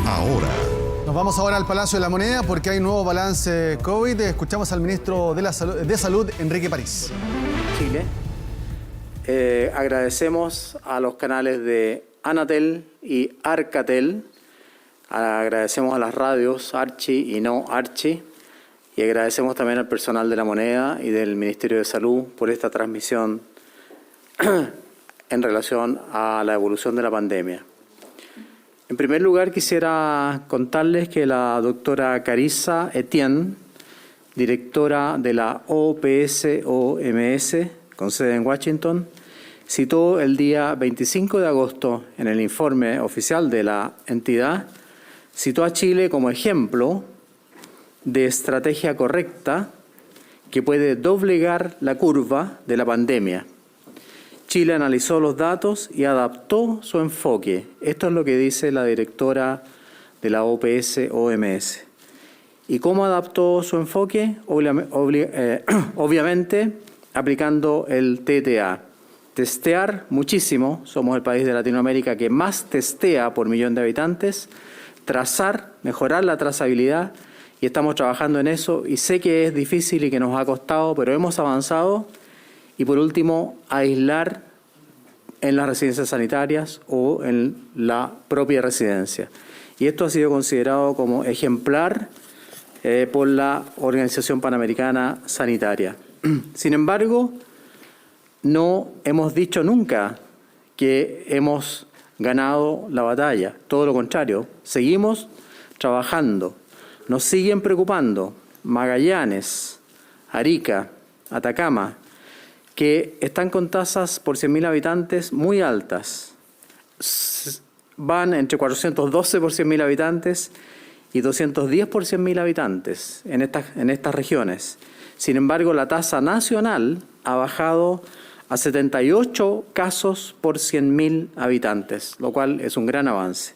ahora. Nos vamos ahora al Palacio de la Moneda porque hay nuevo balance COVID. Escuchamos al ministro de Salud, Enrique París. Chile. Agradecemos a los canales de Anatel y Arcatel. Agradecemos a las radios Archi y no Archi. Y agradecemos también al personal de la Moneda y del Ministerio de Salud por esta transmisión en relación a la evolución de la pandemia. En primer lugar, quisiera contarles que la doctora Carissa Etienne, directora de la OPS-OMS, con sede en Washington, citó el día 25 de agosto en el informe oficial de la entidad, citó a Chile como ejemplo de estrategia correcta que puede doblegar la curva de la pandemia. Chile analizó los datos y adaptó su enfoque. Esto es lo que dice la directora de la OPS-OMS. ¿Y cómo adaptó su enfoque? Obviamente, aplicando el TTA. Testear muchísimo. Somos el país de Latinoamérica que más testea por millón de habitantes. Trazar, mejorar la trazabilidad. Y estamos trabajando en eso. Y sé que es difícil y que nos ha costado, pero hemos avanzado. Y por último, aislar en las residencias sanitarias o en la propia residencia. Y esto ha sido considerado como ejemplar por la Organización Panamericana Sanitaria. Sin embargo, no hemos dicho nunca que hemos ganado la batalla. Todo lo contrario, seguimos trabajando. Nos siguen preocupando Magallanes, Arica, Atacama, que están con tasas por 100.000 habitantes muy altas. Van entre 412 por 100.000 habitantes y 210 por 100.000 habitantes en estas regiones. Sin embargo, la tasa nacional ha bajado a 78 casos por 100.000 habitantes, lo cual es un gran avance.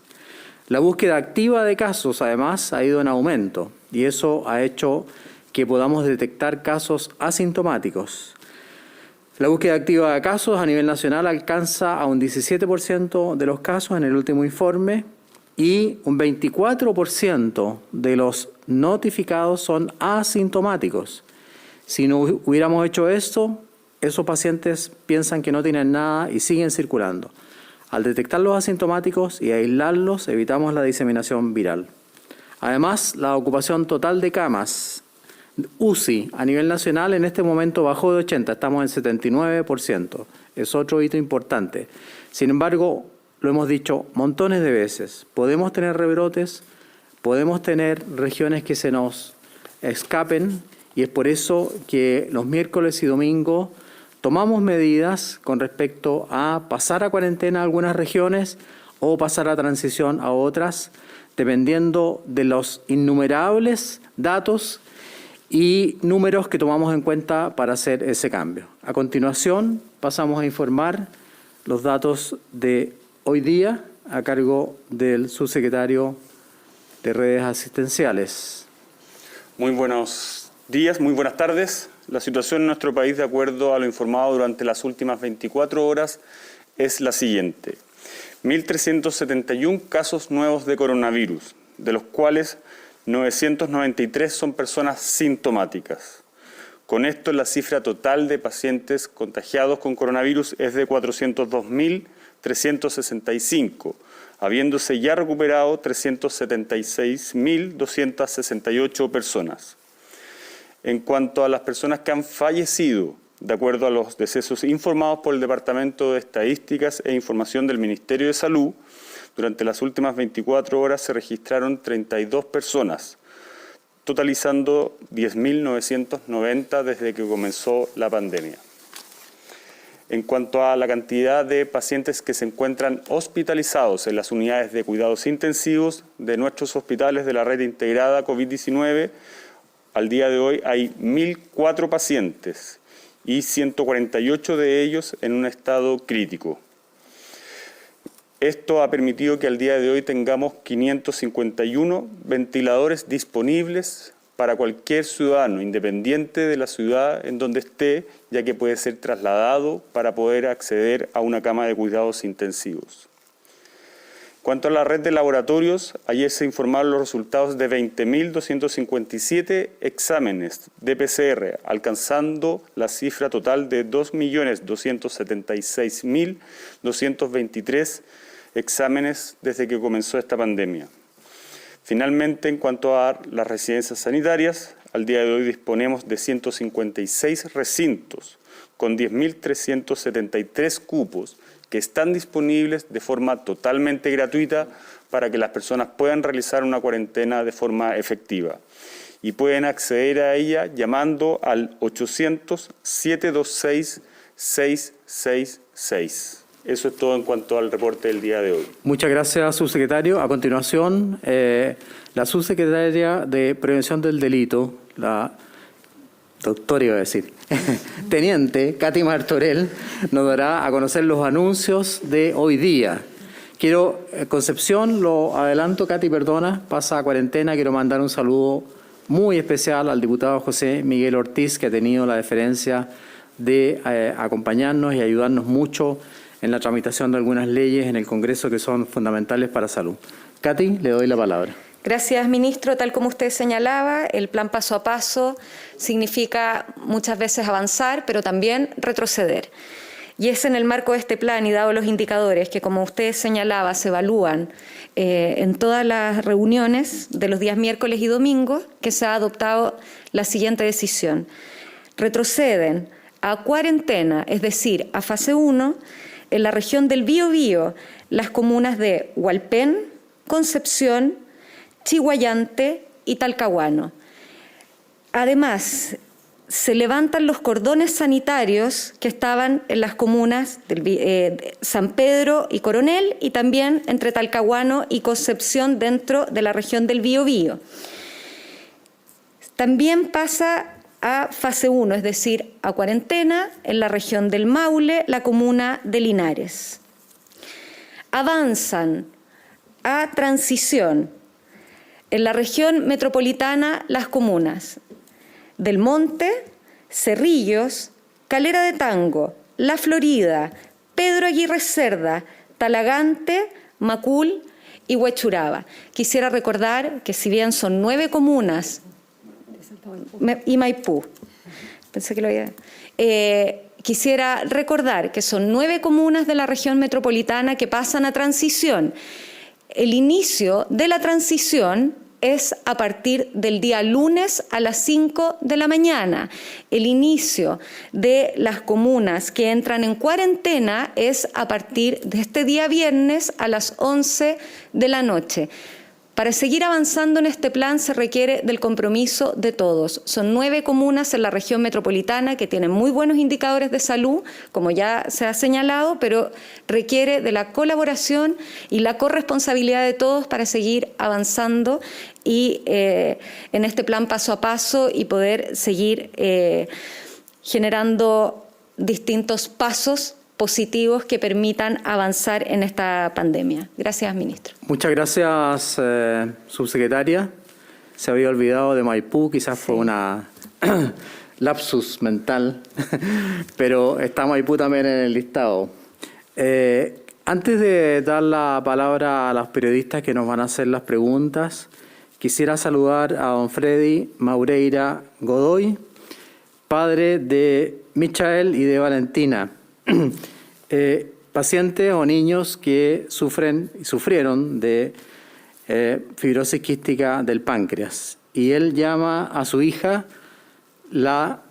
La búsqueda activa de casos, además, ha ido en aumento y eso ha hecho que podamos detectar casos asintomáticos. La búsqueda activa de casos a nivel nacional alcanza a un 17% de los casos en el último informe y un 24% de los notificados son asintomáticos. Si no hubiéramos hecho esto, esos pacientes piensan que no tienen nada y siguen circulando. Al detectar los asintomáticos y aislarlos, evitamos la diseminación viral. Además, la ocupación total de camas UCI a nivel nacional en este momento bajó de 80%, estamos en 79%. Es otro hito importante. Sin embargo, lo hemos dicho montones de veces, podemos tener rebrotes, podemos tener regiones que se nos escapen y es por eso que los miércoles y domingos tomamos medidas con respecto a pasar a cuarentena algunas regiones o pasar a transición a otras, dependiendo de los innumerables datos y números que tomamos en cuenta para hacer ese cambio. A continuación, pasamos a informar los datos de hoy día a cargo del subsecretario de Redes Asistenciales. Muy buenos días, muy buenas tardes. La situación en nuestro país, de acuerdo a lo informado durante las últimas 24 horas, es la siguiente. 1.371 casos nuevos de coronavirus, de los cuales 993 son personas sintomáticas. Con esto, la cifra total de pacientes contagiados con coronavirus es de 402.365, habiéndose ya recuperado 376.268 personas. En cuanto a las personas que han fallecido, de acuerdo a los decesos informados por el Departamento de Estadísticas e Información del Ministerio de Salud, durante las últimas 24 horas se registraron 32 personas, totalizando 10.990 desde que comenzó la pandemia. En cuanto a la cantidad de pacientes que se encuentran hospitalizados en las unidades de cuidados intensivos de nuestros hospitales de la red integrada COVID-19, al día de hoy hay 1.004 pacientes y 148 de ellos en un estado crítico. Esto ha permitido que al día de hoy tengamos 551 ventiladores disponibles para cualquier ciudadano, independiente de la ciudad en donde esté, ya que puede ser trasladado para poder acceder a una cama de cuidados intensivos. Cuanto a la red de laboratorios, ayer se informaron los resultados de 20.257 exámenes de PCR, alcanzando la cifra total de 2.276.223 exámenes desde que comenzó esta pandemia. Finalmente, en cuanto a las residencias sanitarias, al día de hoy disponemos de 156 recintos con 10.373 cupos que están disponibles de forma totalmente gratuita para que las personas puedan realizar una cuarentena de forma efectiva. Y pueden acceder a ella llamando al 800-726-666. Eso es todo en cuanto al reporte del día de hoy. Muchas gracias, subsecretario. A continuación, la subsecretaria de Prevención del Delito, la doctora iba a decir, teniente Katy Martorell, nos dará a conocer los anuncios de hoy día. Concepción, lo adelanto, Katy, perdona, pasa a cuarentena. Quiero mandar un saludo muy especial al diputado José Miguel Ortiz, que ha tenido la deferencia de acompañarnos y ayudarnos mucho en la tramitación de algunas leyes en el Congreso que son fundamentales para salud. Katy, le doy la palabra. Gracias, ministro. Tal como usted señalaba, el plan paso a paso significa muchas veces avanzar, pero también retroceder. Y es en el marco de este plan y dado los indicadores que, como usted señalaba, se evalúan en todas las reuniones de los días miércoles y domingos, que se ha adoptado la siguiente decisión. Retroceden a cuarentena, es decir, a fase 1, en la región del Biobío, las comunas de Hualpén, Concepción, Chiguayante y Talcahuano. Además, se levantan los cordones sanitarios que estaban en las comunas de San Pedro y Coronel y también entre Talcahuano y Concepción dentro de la región del Biobío. También pasa a fase 1, es decir, a cuarentena en la región del Maule, la comuna de Linares. Avanzan a transición en la región metropolitana las comunas del Monte, Cerrillos, Calera de Tango, La Florida, Pedro Aguirre Cerda, Talagante, Macul y Huechuraba. Quisiera recordar que si bien son 9 comunas y Maipú, pensé que lo había... quisiera recordar que son 9 comunas de la región metropolitana que pasan a transición. El inicio de la transición es a partir del día lunes a las 5 de la mañana. El inicio de las comunas que entran en cuarentena es a partir de este día viernes a las 11 de la noche. Para seguir avanzando en este plan se requiere del compromiso de todos. Son 9 comunas en la región metropolitana que tienen muy buenos indicadores de salud, como ya se ha señalado, pero requiere de la colaboración y la corresponsabilidad de todos para seguir avanzando y en este plan paso a paso y poder seguir generando distintos pasos positivos que permitan avanzar en esta pandemia. Gracias, ministro. Muchas gracias, subsecretaria. Se había olvidado de Maipú, quizás fue una lapsus mental, pero está Maipú también en el listado. Antes de dar la palabra a los periodistas que nos van a hacer las preguntas, quisiera saludar a don Freddy Maureira Godoy, padre de Michael y de Valentina. Pacientes o niños que sufrieron de fibrosis quística del páncreas. Y él llama a su hija la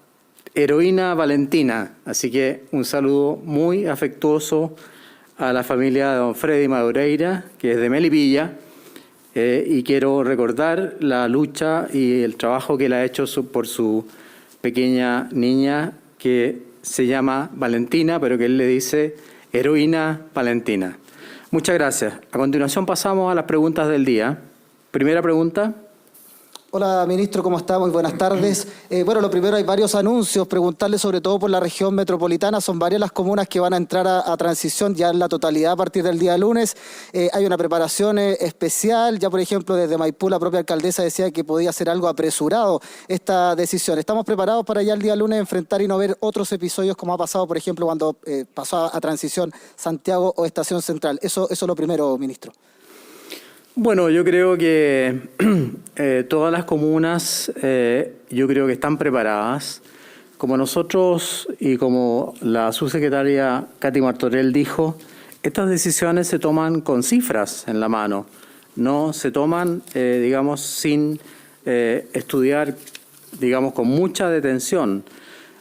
heroína Valentina. Así que un saludo muy afectuoso a la familia de don Freddy Maureira, que es de Melipilla, y quiero recordar la lucha y el trabajo que él ha hecho por su pequeña niña que se llama Valentina, pero que él le dice heroína Valentina. Muchas gracias. A continuación pasamos a las preguntas del día. Primera pregunta. Hola, ministro, ¿cómo está? Muy buenas tardes. Bueno, lo primero, hay varios anuncios. Preguntarle sobre todo por la región metropolitana. Son varias las comunas que van a entrar a transición ya en la totalidad a partir del día lunes. Hay una preparación especial. Ya, por ejemplo, desde Maipú, la propia alcaldesa decía que podía ser algo apresurado esta decisión. ¿Estamos preparados para ya el día lunes enfrentar y no ver otros episodios como ha pasado, por ejemplo, cuando pasó a transición Santiago o Estación Central? Eso es lo primero, ministro. Bueno, yo creo que todas las comunas, yo creo que están preparadas. Como nosotros y como la subsecretaria Katy Martorell dijo, estas decisiones se toman con cifras en la mano, no se toman, digamos, sin estudiar, digamos, con mucha detención.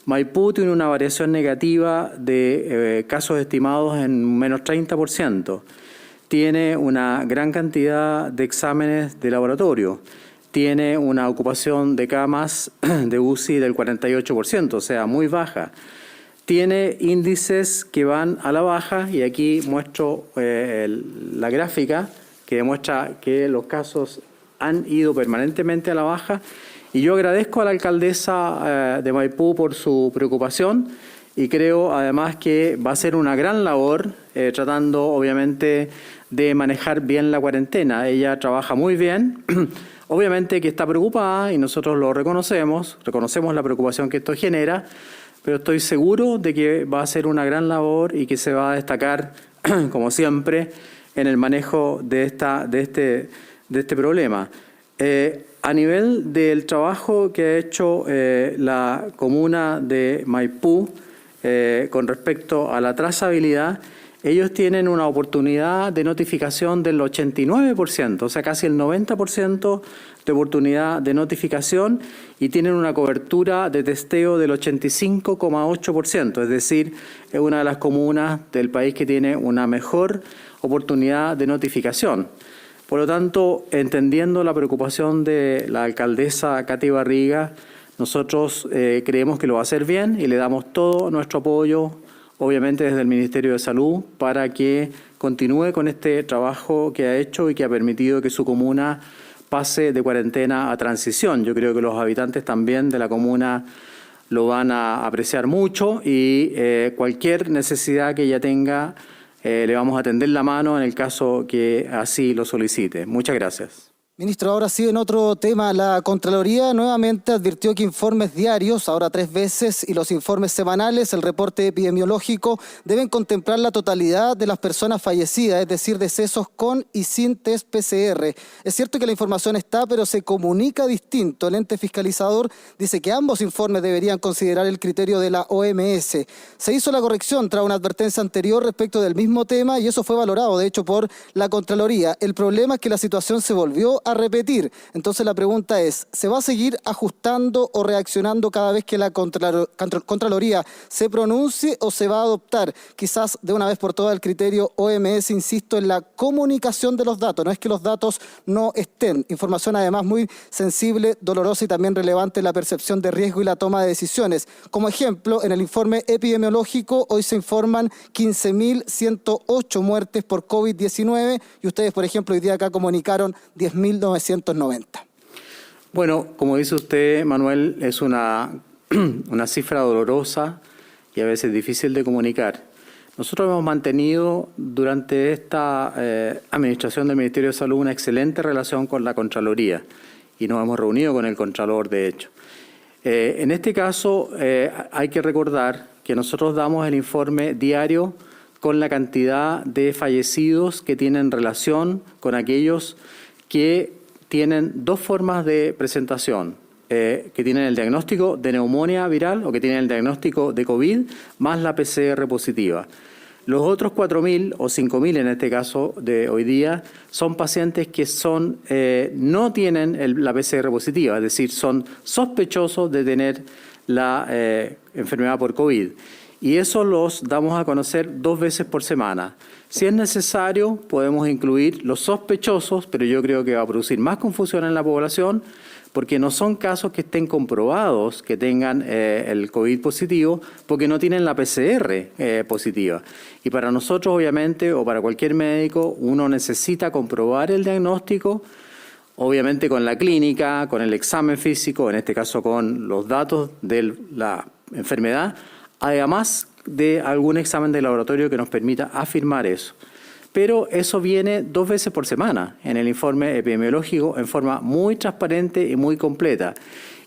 Maipú tiene una variación negativa de casos estimados en menos 30%. Tiene una gran cantidad de exámenes de laboratorio. Tiene una ocupación de camas de UCI del 48%, o sea, muy baja. Tiene índices que van a la baja, y aquí muestro la gráfica que demuestra que los casos han ido permanentemente a la baja. Y yo agradezco a la alcaldesa de Maipú por su preocupación y creo además que va a ser una gran labor tratando obviamente de manejar bien la cuarentena. Ella trabaja muy bien, obviamente que está preocupada y nosotros lo reconocemos la preocupación que esto genera, pero estoy seguro de que va a ser una gran labor y que se va a destacar, como siempre, en el manejo de este problema. A nivel del trabajo que ha hecho la comuna de Maipú con respecto a la trazabilidad, ellos tienen una oportunidad de notificación del 89%, o sea, casi el 90% de oportunidad de notificación, y tienen una cobertura de testeo del 85,8%, es decir, es una de las comunas del país que tiene una mejor oportunidad de notificación. Por lo tanto, entendiendo la preocupación de la alcaldesa Katy Barriga, nosotros creemos que lo va a hacer bien y le damos todo nuestro apoyo, obviamente desde el Ministerio de Salud, para que continúe con este trabajo que ha hecho y que ha permitido que su comuna pase de cuarentena a transición. Yo creo que los habitantes también de la comuna lo van a apreciar mucho y cualquier necesidad que ella tenga, le vamos a tender la mano en el caso que así lo solicite. Muchas gracias. Ministro, ahora sí, en otro tema, la Contraloría nuevamente advirtió que informes diarios, ahora 3 veces, y los informes semanales, el reporte epidemiológico, deben contemplar la totalidad de las personas fallecidas, es decir, decesos con y sin test PCR. Es cierto que la información está, pero se comunica distinto. El ente fiscalizador dice que ambos informes deberían considerar el criterio de la OMS. Se hizo la corrección tras una advertencia anterior respecto del mismo tema y eso fue valorado, de hecho, por la Contraloría. El problema es que la situación se volvió a repetir. Entonces la pregunta es, ¿se va a seguir ajustando o reaccionando cada vez que la Contraloría se pronuncie o se va a adoptar quizás de una vez por todas el criterio OMS, insisto, en la comunicación de los datos? No es que los datos no estén. Información además muy sensible, dolorosa y también relevante en la percepción de riesgo y la toma de decisiones. Como ejemplo, en el informe epidemiológico hoy se informan 15.108 muertes por COVID-19 y ustedes, por ejemplo, hoy día acá comunicaron 10.990. Bueno, como dice usted, Manuel, es una cifra dolorosa y a veces difícil de comunicar. Nosotros hemos mantenido durante esta administración del Ministerio de Salud una excelente relación con la Contraloría y nos hemos reunido con el Contralor, de hecho. En este caso hay que recordar que nosotros damos el informe diario con la cantidad de fallecidos que tienen relación con aquellos que tienen 2 formas de presentación, que tienen el diagnóstico de neumonía viral o que tienen el diagnóstico de COVID más la PCR positiva. Los otros 4.000 o 5.000 en este caso de hoy día son pacientes que no tienen la PCR positiva, es decir, son sospechosos de tener la enfermedad por COVID. Y eso los damos a conocer 2 veces por semana. Si es necesario, podemos incluir los sospechosos, pero yo creo que va a producir más confusión en la población, porque no son casos que estén comprobados que tengan el COVID positivo, porque no tienen la PCR positiva. Y para nosotros, obviamente, o para cualquier médico, uno necesita comprobar el diagnóstico, obviamente con la clínica, con el examen físico, en este caso con los datos de la enfermedad, además de algún examen de laboratorio que nos permita afirmar eso. Pero eso viene 2 veces por semana en el informe epidemiológico en forma muy transparente y muy completa.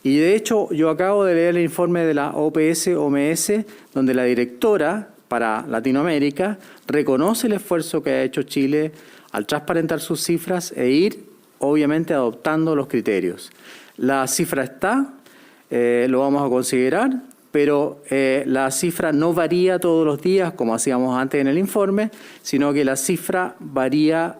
Y de hecho yo acabo de leer el informe de la OMS, donde la directora para Latinoamérica reconoce el esfuerzo que ha hecho Chile al transparentar sus cifras e ir, obviamente, adoptando los criterios. La cifra está, lo vamos a considerar, pero la cifra no varía todos los días, como hacíamos antes en el informe, sino que la cifra varía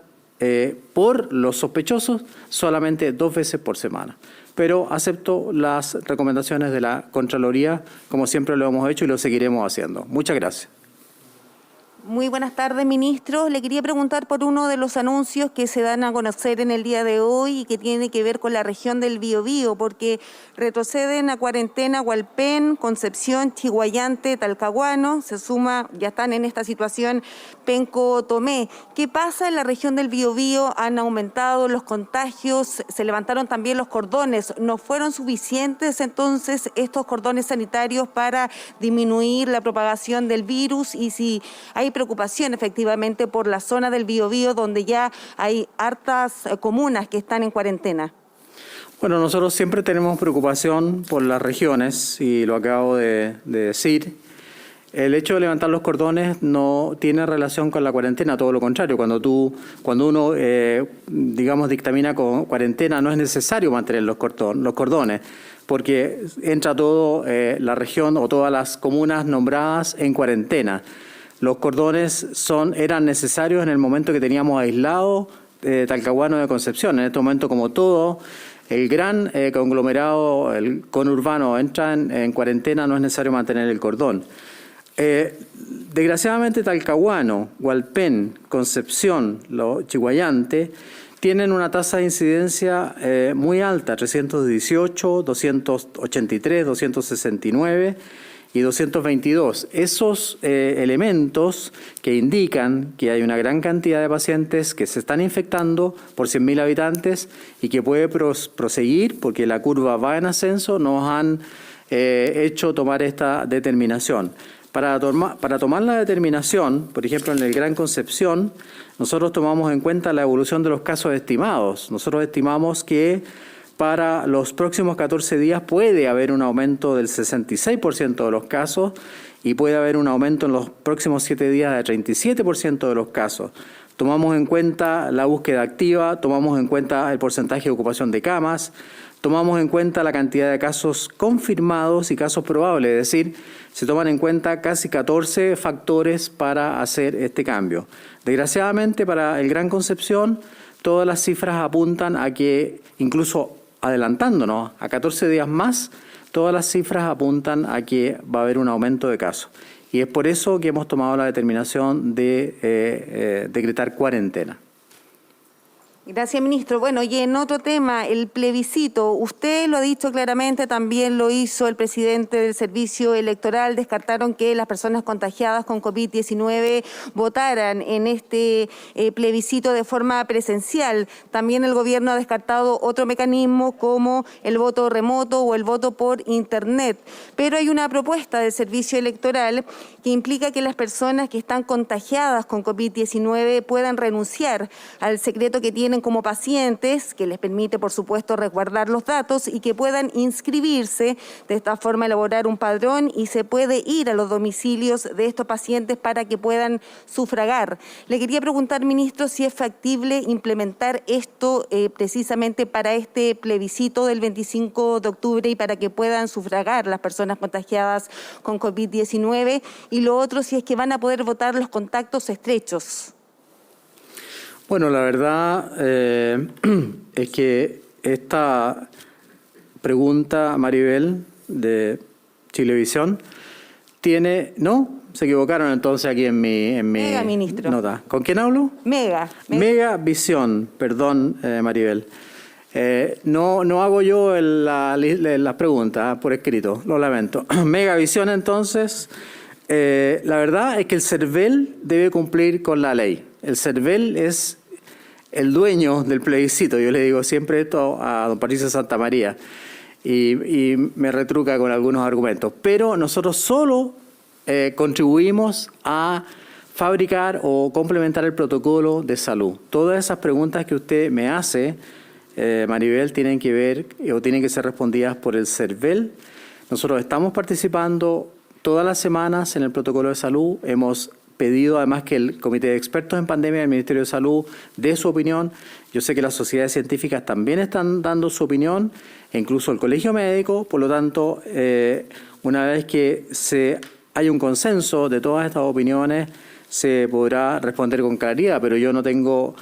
por los sospechosos solamente 2 veces por semana. Pero acepto las recomendaciones de la Contraloría, como siempre lo hemos hecho y lo seguiremos haciendo. Muchas gracias. Muy buenas tardes, ministro. Le quería preguntar por uno de los anuncios que se dan a conocer en el día de hoy y que tiene que ver con la región del Biobío, porque retroceden a cuarentena Hualpén, Concepción, Chiguayante, Talcahuano, se suma, ya están en esta situación, Penco, Tomé. ¿Qué pasa en la región del Biobío? Han aumentado los contagios, se levantaron también los cordones. ¿No fueron suficientes entonces estos cordones sanitarios para disminuir la propagación del virus? Y si hay preocupación efectivamente por la zona del Biobío, donde ya hay hartas comunas que están en cuarentena. Bueno, nosotros siempre tenemos preocupación por las regiones y lo acabo de decir. El hecho de levantar los cordones no tiene relación con la cuarentena, todo lo contrario. Cuando uno, digamos, dictamina con cuarentena, no es necesario mantener los cordones, porque entra todo la región o todas las comunas nombradas en cuarentena. Los cordones eran necesarios en el momento que teníamos aislado Talcahuano de Concepción. En este momento, como todo el gran conglomerado, el conurbano entra en cuarentena, no es necesario mantener el cordón. Desgraciadamente Talcahuano, Hualpén, Concepción, Chiguayante tienen una tasa de incidencia muy alta, 318, 283, 269 y 222. Esos elementos que indican que hay una gran cantidad de pacientes que se están infectando por 100.000 habitantes y que puede proseguir porque la curva va en ascenso, nos han hecho tomar esta determinación. Para tomar la determinación, por ejemplo, en el Gran Concepción, nosotros tomamos en cuenta la evolución de los casos estimados. Nosotros estimamos que para los próximos 14 días puede haber un aumento del 66% de los casos y puede haber un aumento en los próximos 7 días del 37% de los casos. Tomamos en cuenta la búsqueda activa, tomamos en cuenta el porcentaje de ocupación de camas, tomamos en cuenta la cantidad de casos confirmados y casos probables, es decir, se toman en cuenta casi 14 factores para hacer este cambio. Desgraciadamente, para el Gran Concepción, todas las cifras apuntan a que, incluso adelantándonos a 14 días más, todas las cifras apuntan a que va a haber un aumento de casos. Y es por eso que hemos tomado la determinación de decretar cuarentena. Gracias, ministro. Bueno, y en otro tema, el plebiscito. Usted lo ha dicho claramente, también lo hizo el presidente del Servicio Electoral. Descartaron que las personas contagiadas con COVID-19 votaran en este plebiscito de forma presencial. También el gobierno ha descartado otro mecanismo como el voto remoto o el voto por Internet. Pero hay una propuesta del Servicio Electoral que implica que las personas que están contagiadas con COVID-19 puedan renunciar al secreto que tienen como pacientes, que les permite, por supuesto, resguardar los datos y que puedan inscribirse, de esta forma elaborar un padrón y se puede ir a los domicilios de estos pacientes para que puedan sufragar. Le quería preguntar, ministro, si es factible implementar esto precisamente para este plebiscito del 25 de octubre y para que puedan sufragar las personas contagiadas con COVID-19, y lo otro, si es que van a poder votar los contactos estrechos. Bueno, la verdad es que esta pregunta, Maribel, de Chilevisión, tiene... ¿No? Se equivocaron entonces aquí en mi Mega, ministro. Nota. ¿Con quién hablo? Mega. Megavisión, perdón, Maribel. No hago yo las preguntas por escrito, lo lamento. Megavisión, entonces, la verdad es que el CERVEL debe cumplir con la ley. El CERVEL es el dueño del plebiscito. Yo le digo siempre esto a don Patricio Santamaría y me retruca con algunos argumentos. Pero nosotros solo contribuimos a fabricar o complementar el protocolo de salud. Todas esas preguntas que usted me hace, Maribel, tienen que ver o tienen que ser respondidas por el CERVEL. Nosotros estamos participando todas las semanas en el protocolo de salud, hemos pedido además que el Comité de Expertos en Pandemia del Ministerio de Salud dé su opinión. Yo sé que las sociedades científicas también están dando su opinión, e incluso el Colegio Médico. Por lo tanto, una vez que hay un consenso de todas estas opiniones, se podrá responder con claridad, pero yo no tengo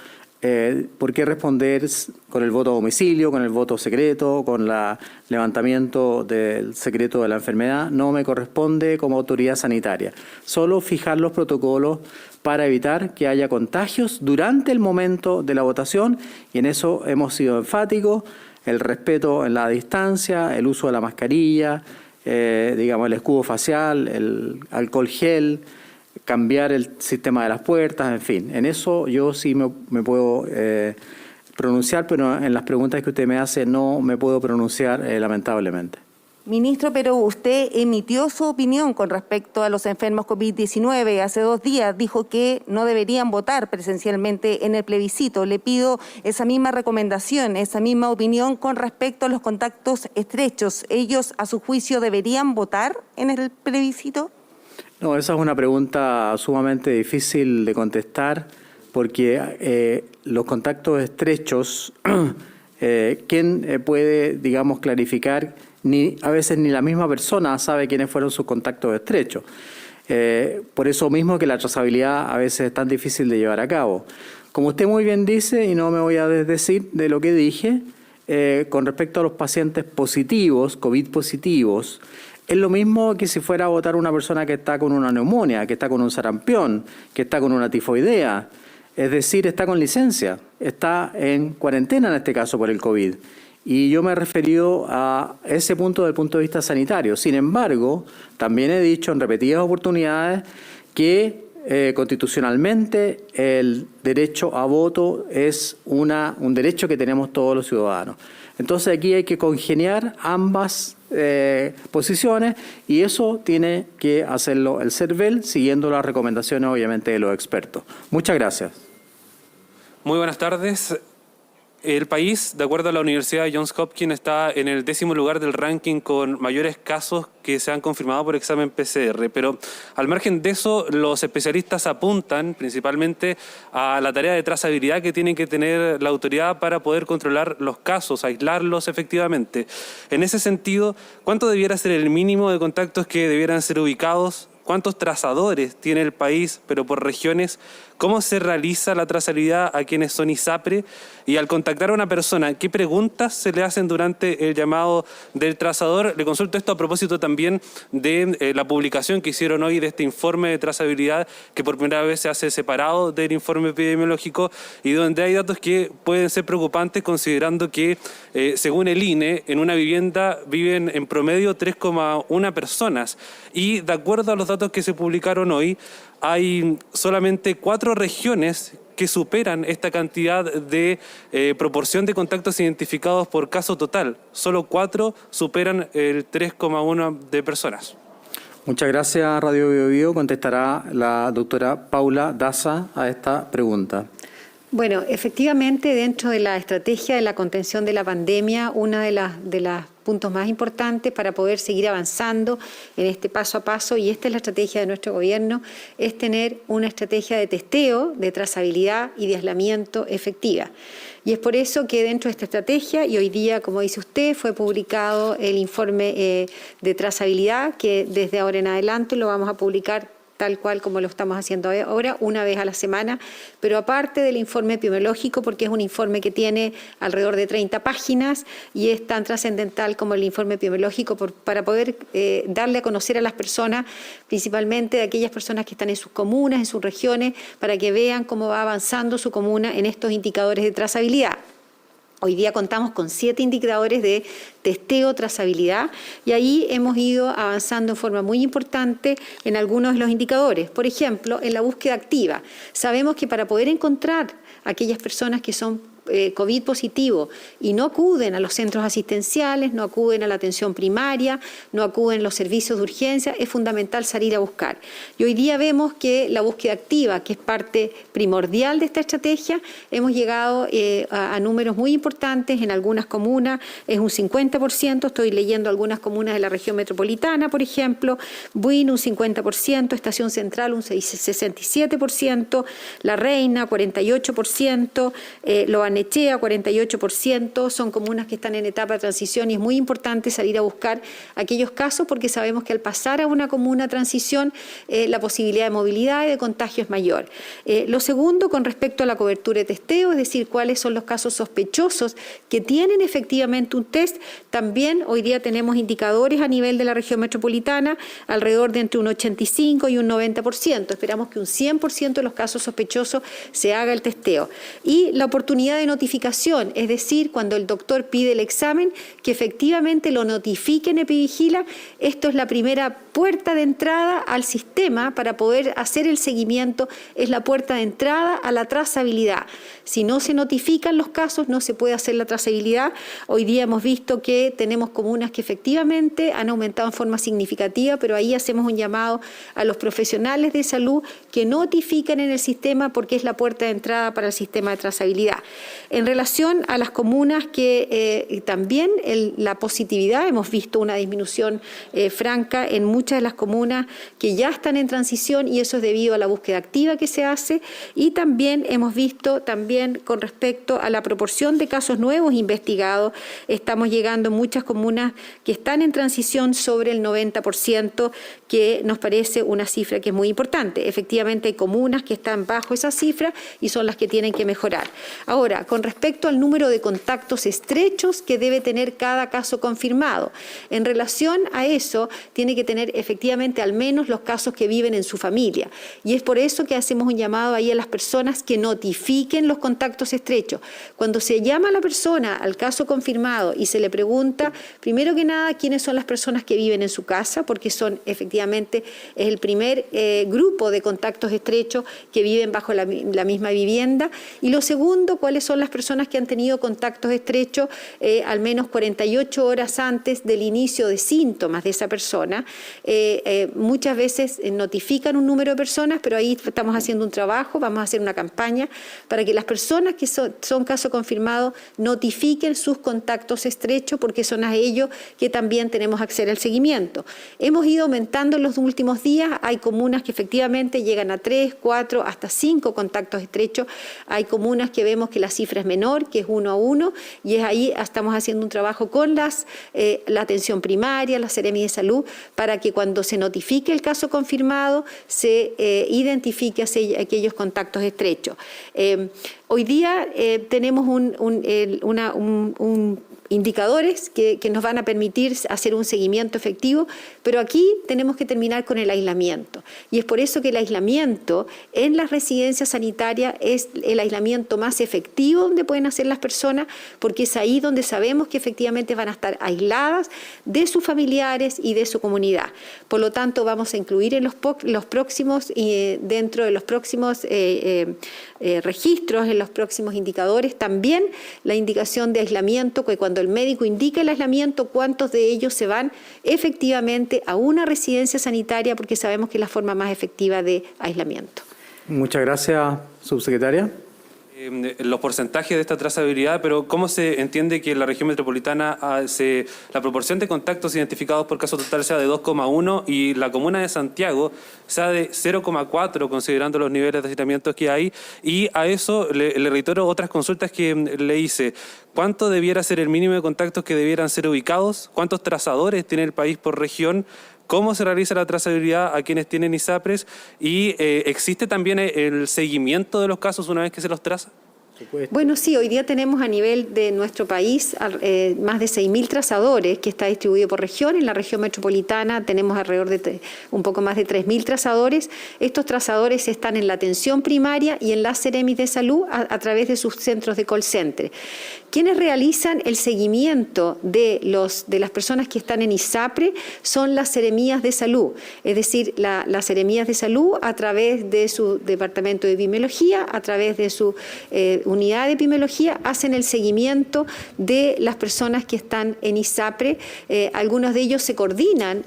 por qué responder con el voto a domicilio, con el voto secreto, con el levantamiento del secreto de la enfermedad. No me corresponde como autoridad sanitaria. Solo fijar los protocolos para evitar que haya contagios durante el momento de la votación, y en eso hemos sido enfáticos: el respeto en la distancia, el uso de la mascarilla, el escudo facial, el alcohol gel, cambiar el sistema de las puertas, en fin. En eso yo sí me puedo pronunciar, pero en las preguntas que usted me hace no me puedo pronunciar, lamentablemente. Ministro, pero usted emitió su opinión con respecto a los enfermos COVID-19. Hace 2 días dijo que no deberían votar presencialmente en el plebiscito. Le pido esa misma recomendación, esa misma opinión con respecto a los contactos estrechos. ¿Ellos, a su juicio, deberían votar en el plebiscito? No, esa es una pregunta sumamente difícil de contestar, porque los contactos estrechos, ¿quién puede, clarificar? A veces ni la misma persona sabe quiénes fueron sus contactos estrechos. Por eso mismo que la trazabilidad a veces es tan difícil de llevar a cabo. Como usted muy bien dice, y no me voy a desdecir de lo que dije, con respecto a los pacientes positivos, COVID positivos, es lo mismo que si fuera a votar una persona que está con una neumonía, que está con un sarampión, que está con una tifoidea. Es decir, está con licencia, está en cuarentena en este caso por el COVID. Y yo me he referido a ese punto desde el punto de vista sanitario. Sin embargo, también he dicho en repetidas oportunidades que constitucionalmente el derecho a voto es un derecho que tenemos todos los ciudadanos. Entonces aquí hay que congeniar ambas posiciones, y eso tiene que hacerlo el CERVEL siguiendo las recomendaciones obviamente de los expertos. Muchas gracias. Muy buenas tardes. El país, de acuerdo a la Universidad de Johns Hopkins, está en el 10º lugar del ranking con mayores casos que se han confirmado por examen PCR. Pero al margen de eso, los especialistas apuntan principalmente a la tarea de trazabilidad que tiene que tener la autoridad para poder controlar los casos, aislarlos efectivamente. En ese sentido, ¿cuánto debiera ser el mínimo de contactos que debieran ser ubicados? ¿Cuántos trazadores tiene el país, pero por regiones? ¿Cómo se realiza la trazabilidad a quienes son ISAPRE? Y al contactar a una persona, ¿qué preguntas se le hacen durante el llamado del trazador? Le consulto esto a propósito también de la publicación que hicieron hoy de este informe de trazabilidad, que por primera vez se hace separado del informe epidemiológico, y donde hay datos que pueden ser preocupantes, considerando que, según el INE, en una vivienda viven en promedio 3,1 personas. Y de acuerdo a los datos que se publicaron hoy, hay solamente 4 regiones que superan esta cantidad de proporción de contactos identificados por caso total. Solo 4 superan el 3,1 de personas. Muchas gracias, Radio Bio Bio. Contestará la doctora Paula Daza a esta pregunta. Bueno, efectivamente, dentro de la estrategia de la contención de la pandemia, una de las puntos más importantes para poder seguir avanzando en este paso a paso, y esta es la estrategia de nuestro gobierno, es tener una estrategia de testeo, de trazabilidad y de aislamiento efectiva. Y es por eso que dentro de esta estrategia, y hoy día, como dice usted, fue publicado el informe de trazabilidad, que desde ahora en adelante lo vamos a publicar tal cual como lo estamos haciendo ahora, una vez a la semana, pero aparte del informe epidemiológico, porque es un informe que tiene alrededor de 30 páginas y es tan trascendental como el informe epidemiológico para poder darle a conocer a las personas, principalmente de aquellas personas que están en sus comunas, en sus regiones, para que vean cómo va avanzando su comuna en estos indicadores de trazabilidad. Hoy día contamos con 7 indicadores de testeo, trazabilidad, y ahí hemos ido avanzando en forma muy importante en algunos de los indicadores. Por ejemplo, en la búsqueda activa. Sabemos que para poder encontrar a aquellas personas que son COVID positivo y no acuden a los centros asistenciales, no acuden a la atención primaria, no acuden a los servicios de urgencia, es fundamental salir a buscar. Y hoy día vemos que la búsqueda activa, que es parte primordial de esta estrategia, hemos llegado a números muy importantes. En algunas comunas es un 50%, estoy leyendo algunas comunas de la región metropolitana, por ejemplo, Buin un 50%, Estación Central un 67%, La Reina 48%, Lo Barnechea 48%, son comunas que están en etapa de transición y es muy importante salir a buscar aquellos casos porque sabemos que al pasar a una comuna transición la posibilidad de movilidad y de contagio es mayor. Lo segundo, con respecto a la cobertura de testeo, es decir, cuáles son los casos sospechosos que tienen efectivamente un test, también hoy día tenemos indicadores a nivel de la región metropolitana, alrededor de entre un 85 y un 90%. Esperamos que un 100% de los casos sospechosos se haga el testeo. Y la oportunidad de notificación, es decir, cuando el doctor pide el examen, que efectivamente lo notifique en Epivigila. Esto es la primera puerta de entrada al sistema para poder hacer el seguimiento, es la puerta de entrada a la trazabilidad. Si no se notifican los casos, no se puede hacer la trazabilidad. Hoy día hemos visto que tenemos comunas que efectivamente han aumentado en forma significativa, pero ahí hacemos un llamado a los profesionales de salud que notifiquen en el sistema porque es la puerta de entrada para el sistema de trazabilidad. En relación a las comunas que también la positividad, hemos visto una disminución franca en muchas de las comunas que ya están en transición y eso es debido a la búsqueda activa que se hace y también hemos visto con respecto a la proporción de casos nuevos investigados, estamos llegando en muchas comunas que están en transición sobre el 90%, que nos parece una cifra que es muy importante. Efectivamente hay comunas que están bajo esa cifra y son las que tienen que mejorar. Ahora, con respecto al número de contactos estrechos que debe tener cada caso confirmado, en relación a eso tiene que tener efectivamente al menos los casos que viven en su familia y es por eso que hacemos un llamado ahí a las personas que notifiquen los contactos estrechos. Cuando se llama a la persona al caso confirmado y se le pregunta, primero que nada, quiénes son las personas que viven en su casa, porque son efectivamente es el primer grupo de contactos estrechos que viven bajo la misma vivienda, y lo segundo, cuáles son las personas que han tenido contactos estrechos al menos 48 horas antes del inicio de síntomas de esa persona. Muchas veces notifican un número de personas, pero ahí estamos haciendo un trabajo, vamos a hacer una campaña para que las personas que son caso confirmado notifiquen sus contactos estrechos porque son a ellos que también tenemos que hacer el seguimiento. Hemos ido aumentando en los últimos días, hay comunas que efectivamente llegan a 3, 4, hasta 5 contactos estrechos, hay comunas que vemos que la cifra es menor, que es 1 a 1 y es ahí estamos haciendo un trabajo con la atención primaria, la Seremi de Salud, para que cuando se notifique el caso confirmado se identifique aquellos contactos estrechos. Hoy día tenemos indicadores que nos van a permitir hacer un seguimiento efectivo, pero aquí tenemos que terminar con el aislamiento. Y es por eso que el aislamiento en las residencias sanitarias es el aislamiento más efectivo donde pueden hacer las personas, porque es ahí donde sabemos que efectivamente van a estar aisladas de sus familiares y de su comunidad. Por lo tanto, vamos a incluir en los próximos, dentro de los próximos registros, en los próximos indicadores, también la indicación de aislamiento, que cuando el médico indica el aislamiento, cuántos de ellos se van efectivamente a una residencia sanitaria, porque sabemos que es la forma más efectiva de aislamiento. Muchas gracias, subsecretaria. Los porcentajes de esta trazabilidad, pero ¿cómo se entiende que en la región metropolitana la proporción de contactos identificados por caso total sea de 2,1 y la comuna de Santiago sea de 0,4, considerando los niveles de hacinamiento que hay? Y a eso le reitero otras consultas que le hice. ¿Cuánto debiera ser el mínimo de contactos que debieran ser ubicados? ¿Cuántos trazadores tiene el país por región? ¿Cómo se realiza la trazabilidad a quienes tienen ISAPRES? ¿Y existe también el seguimiento de los casos una vez que se los traza? Bueno, sí, hoy día tenemos a nivel de nuestro país más de 6.000 trazadores que está distribuido por región. En la región metropolitana tenemos alrededor de un poco más de 3.000 trazadores. Estos trazadores están en la atención primaria y en las Seremis de Salud a través de sus centros de call center. Quienes realizan el seguimiento de las personas que están en ISAPRE son las Seremías de Salud, es decir, las Seremías de Salud a través de su departamento de epidemiología, a través de su unidad de epidemiología hacen el seguimiento de las personas que están en ISAPRE. Algunos de ellos se coordinan.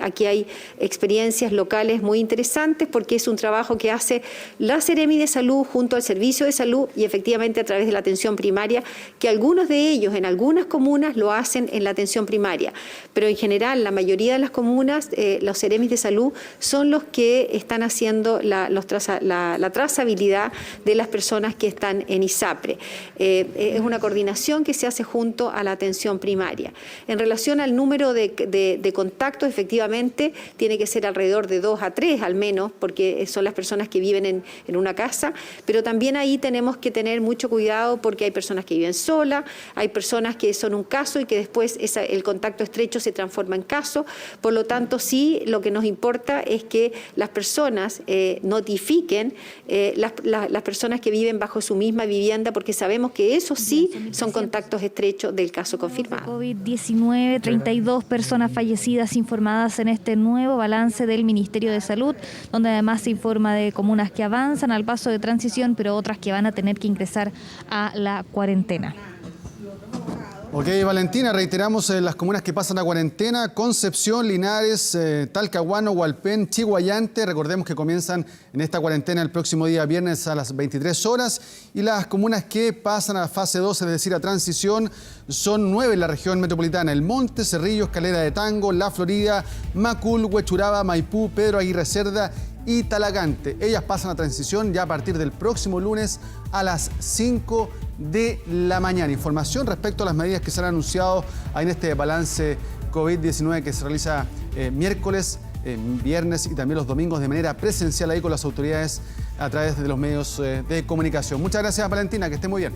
Aquí hay experiencias locales muy interesantes porque es un trabajo que hace la Seremi de Salud junto al Servicio de Salud y efectivamente a través de la atención primaria, que algunos de ellos en algunas comunas lo hacen en la atención primaria. Pero en general, la mayoría de las comunas, los Seremis de Salud son los que están haciendo la trazabilidad de las personas que están en ISAPRE. Es una coordinación que se hace junto a la atención primaria. En relación al número de contactos, efectivamente, tiene que ser alrededor de 2 a 3 al menos, porque son las personas que viven en una casa, pero también ahí tenemos que tener mucho cuidado porque hay personas que viven solas, hay personas que son un caso y que después el contacto estrecho se transforma en caso. Por lo tanto, sí, lo que nos importa es que las personas notifiquen las personas que viven bajo su misma vivienda, porque sabemos que esos sí son contactos estrechos del caso confirmado. COVID-19, 32 personas fallecidas informadas en este nuevo balance del Ministerio de Salud, donde además se informa de comunas que avanzan al paso de transición, pero otras que van a tener que ingresar a la cuarentena. Ok, Valentina, reiteramos las comunas que pasan a cuarentena: Concepción, Linares, Talcahuano, Hualpén, Chiguayante. Recordemos que comienzan en esta cuarentena el próximo día viernes a las 23 horas. Y las comunas que pasan a fase 2, es decir, a transición, son 9 en la región metropolitana: El Monte, Cerrillos, Calera de Tango, La Florida, Macul, Huechuraba, Maipú, Pedro Aguirre Cerda y Talagante. Ellas pasan a transición ya a partir del próximo lunes a las 5 de la mañana. Información respecto a las medidas que se han anunciado en este balance COVID-19 que se realiza miércoles, viernes y también los domingos de manera presencial ahí con las autoridades a través de los medios de comunicación. Muchas gracias, Valentina, que esté muy bien.